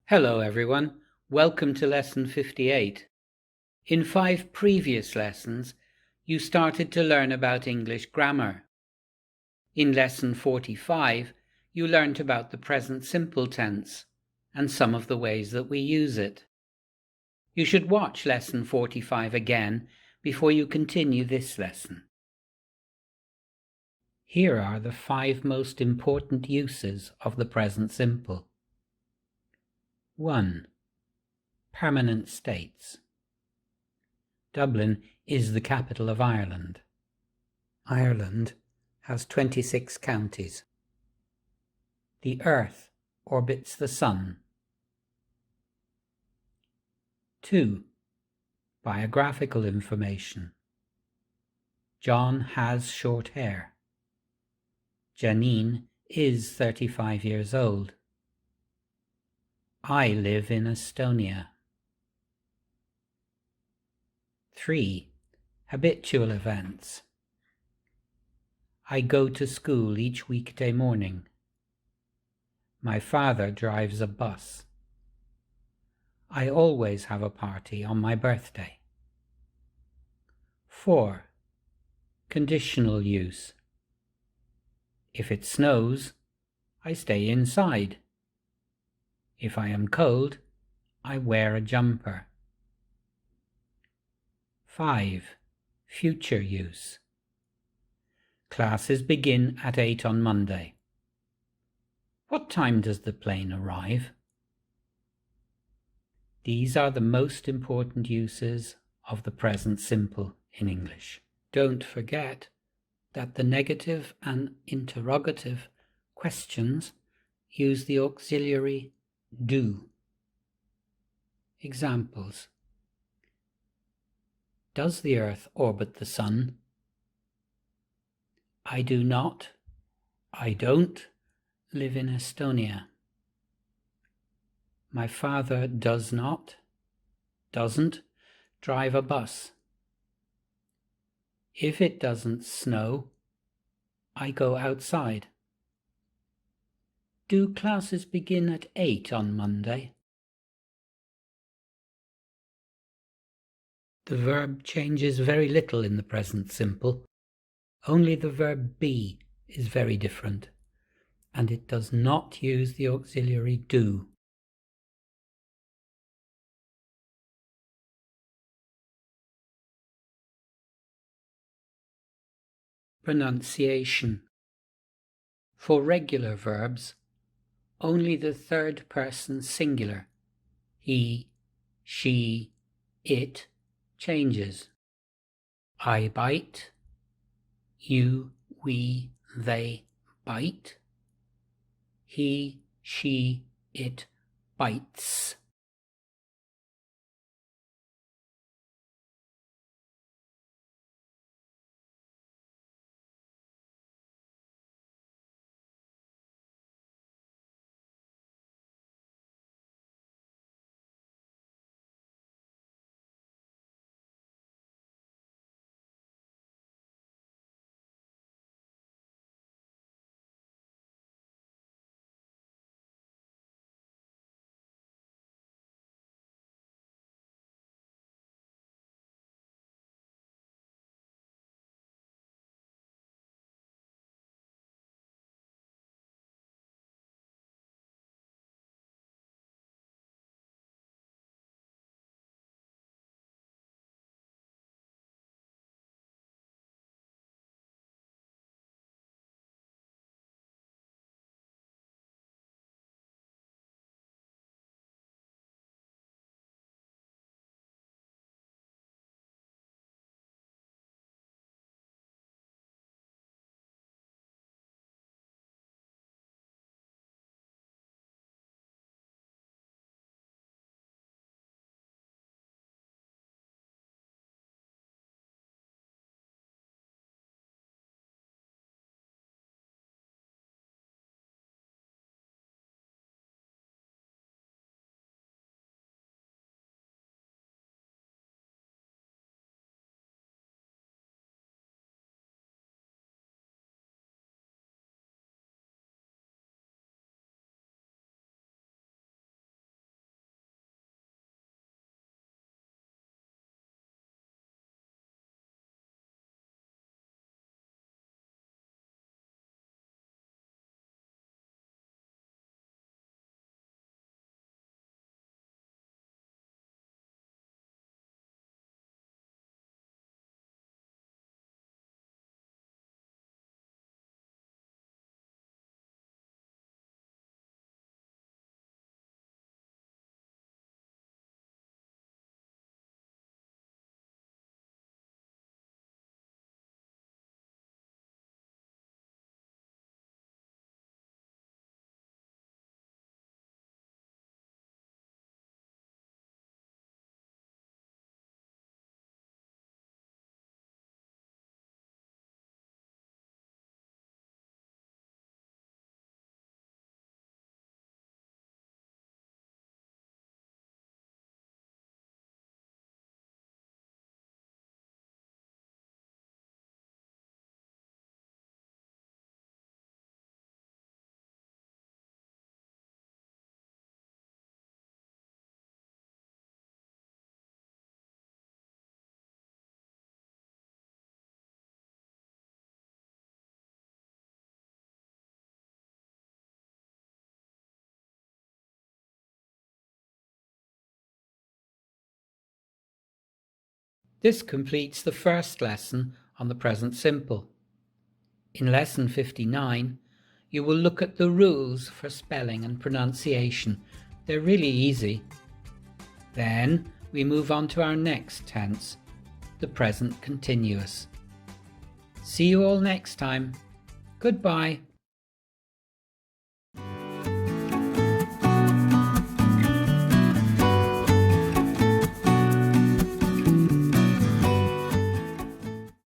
Hello everyone, welcome to Lesson 58. In 5 previous lessons, you started to learn about English grammar. In Lesson 45, you learnt about the present simple tense and some of the ways that we use it. You should watch Lesson 45 again before you continue this lesson. Here are the 5 most important uses of the present simple. 1. Permanent states. Dublin is the capital of Ireland. Ireland has 26 counties. The Earth orbits the Sun. 2. Biographical information. John has short hair. Janine is 35 years old. I live in Estonia. 3. Habitual events. I go to school each weekday morning. My father drives a bus. I always have a party on my birthday. 4. Conditional use. If it snows, I stay inside. If I am cold, I wear a jumper. 5. Future use. Classes begin at 8 on Monday. What time does the plane arrive? These are the most important uses of the present simple in English. Don't forget that the negative and interrogative questions use the auxiliary do. Examples: Does the Earth orbit the Sun? I do not, I don't live in Estonia. My father does not, doesn't drive a bus. If it doesn't snow, I go outside. Do classes begin at 8 on Monday? The verb changes very little in the present simple. Only the verb be is very different, and it does not use the auxiliary do. Pronunciation. For regular verbs, only the third person singular, he, she, it, changes. I bite. You, we, they bite. He, she, it bites. This completes the first lesson on the present simple. In lesson 59, you will look at the rules for spelling and pronunciation. They're really easy. Then we move on to our next tense, the present continuous. See you all next time. Goodbye.